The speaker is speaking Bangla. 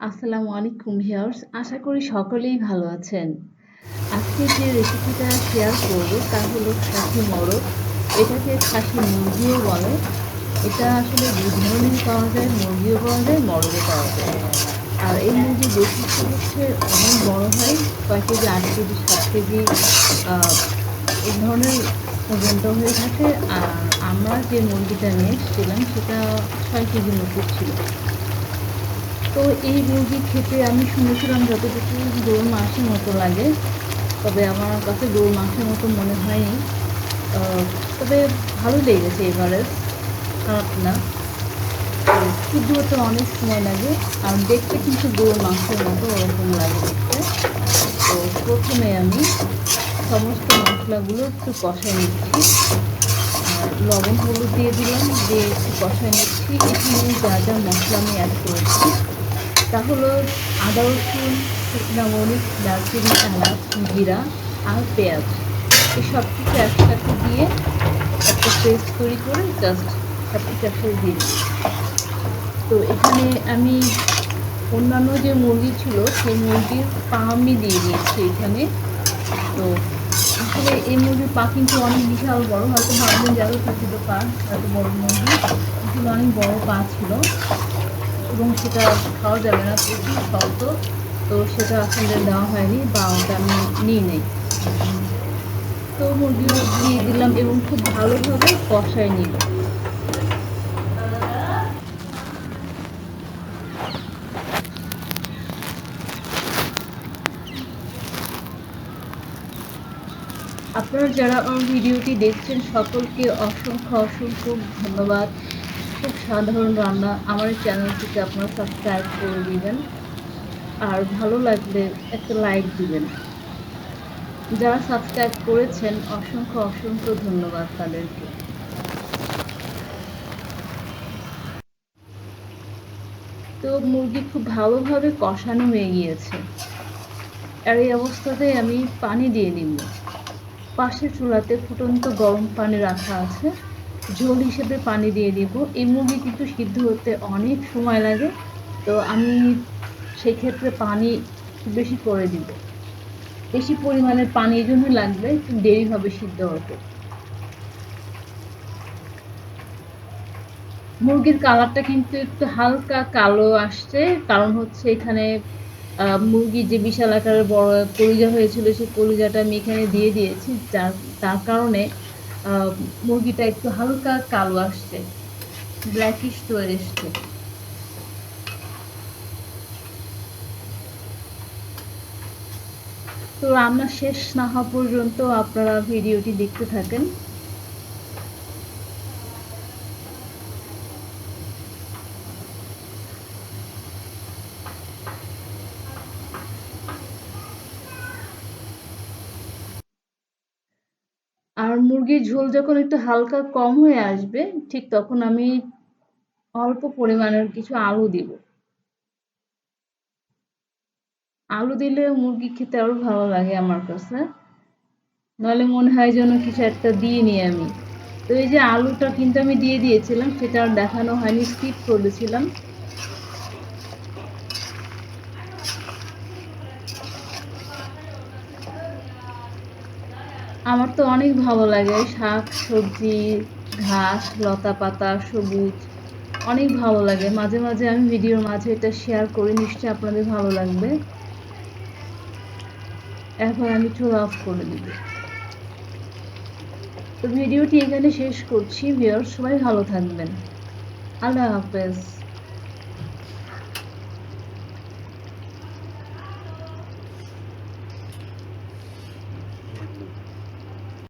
আসসালামু আলাইকুম ভিউয়ার্স, আশা করি সকলেই ভালো আছেন। আজকে যে রেসিপিটা শেয়ার করব তা হলো খাসি মোরগ। এটাকে খাসি মুরগিও বলে। এটা আসলে দুই ধরনেরই পাওয়া যায়, মুরগিও পাওয়া যায়, মোরগও পাওয়া যায়। আর এই মুরগির বৈশিষ্ট্য হচ্ছে অনেক বড় হয়, কয় কেজি, 8 কেজি, 7 কেজি এই ধরনের ওজনটা হয়ে থাকে। আর আমরা যে মুরগিটা নিয়ে এসেছিলাম সেটা 6 কেজি মতো ছিল। তো এই মুরগি খেতে আমি শুনেছিলাম যতটুকু গরুর মাংসের মতো লাগে, তবে আমার কাছে গরুর মাংসের মতো মনে হয়নি। তবে ভালো লেগেছে, এবারে খারাপ না। তো সিদ্ধ হতে অনেক সময় লাগে, আর দেখতে কিন্তু গরুর মাংসের মতো ওরকম লাগে দেখতে। তো প্রথমে আমি সমস্ত মশলাগুলো একটু কষাই নিচ্ছি, আর লবণ হলুদ দিয়ে দিলাম, দিয়ে একটু কষাই নিচ্ছি। এখানে যা যা মশলা আমি অ্যাড করেছি তা হলো আদা, রসুন, শুকনো মরিচ, দারচিনি, এলাচ, জিরা আর পেঁয়াজ। এই সব কিছু একসাথে দিয়ে একটা পেস্ট তৈরি করে জাস্ট সব কিছু একসাথে দিয়ে দিই। তো এখানে আমি অন্যান্য যে মুরগি ছিল সেই মুরগির পা আমি দিয়ে দিয়েছি এখানে। তো আসলে এই মুরগির পা কিন্তু অনেক বিশাল বড়, হয়তো ভাববেন যে এত ছোট পা, এত বড় মুরগি, আসলে অনেক বড় পা ছিল এবং সেটা খাওয়া যাবে না, প্রচুর শক্ত। তো সেটা আসলে দেওয়া হয়নি বা ওটা আমি নিই নাই। তো মুরগিগুলো দিয়ে দিলাম এবং খুব ভালোভাবে কষায় নিব। আপনারা যারা আমার ভিডিওটি দেখছেন সকলকে অসংখ্য অসংখ্য ধন্যবাদ। খুব সাধারণ রান্না, আমার চ্যানেলটিকে আপনারা সাবস্ক্রাইব করে দিবেন, আর ভালো লাগলে একটা লাইক দিবেন। যারা সাবস্ক্রাইব করেছেন অসংখ্য অসংখ্য ধন্যবাদ তাদেরকে। তো মুরগি খুব ভালোভাবে কষানো হয়ে গিয়েছে, আর এই অবস্থাতে আমি পানি দিয়ে নিব। পাশের চুলাতে ফুটন্ত গরম পানি রাখা আছে, ঝোল হিসেবে পানি দিয়ে দিব। এই মুরগি কিন্তু সিদ্ধ হতে অনেক সময় লাগে, তো আমি সেক্ষেত্রে পানি একটু বেশি করে দিব। বেশি পরিমাণের পানি এই জন্য লাগবে, একটু দেরি হবে সিদ্ধ হতে। মুরগির কালারটা কিন্তু একটু হালকা কালো আসছে, কারণ হচ্ছে এখানে মুরগির যে বিশাল আকারের বড় কলিজা হয়েছিল সেই কলিজাটা আমি এখানে দিয়ে দিয়েছি, তার কারণে আহ, মুরগিটা একটু হালকা কালো আসছে, ব্ল্যাকিশ চলে এসছে। তো রান্না শেষ না হওয়া পর্যন্ত আপনারা ভিডিওটি দেখতে থাকেন। আর মুরগির ঝোল যখন একটু হালকা কম হয়ে আসবে, ঠিক তখন আমি অল্প পরিমাণের কিছু আলু দিব। আলু দিলে মুরগি খেতে আরো ভালো লাগে আমার কাছে, নাহলে মনে হয় যেন কিছু একটা দিয়ে নি আমি। তো এই যে আলুটা কিন্তু আমি দিয়ে দিয়েছিলাম, সেটা আর দেখানো হয়নি, স্কিপ করেছিলাম। আমার তো অনেক ভালো লাগে শাক সবজি, ঘাস লতা পাতা সবুজ, অনেক ভালো লাগে। মাঝে মাঝে আমি ভিডিওর মাঝে এটা শেয়ার করি, নিশ্চয়ই আপনাদের ভালো লাগবে। এখন আমি চুলা অফ করে দিব। তো ভিডিওটি এখানে শেষ করছি ভিউয়ার্স, সবাই ভালো থাকবেন। আল্লাহ হাফেজ।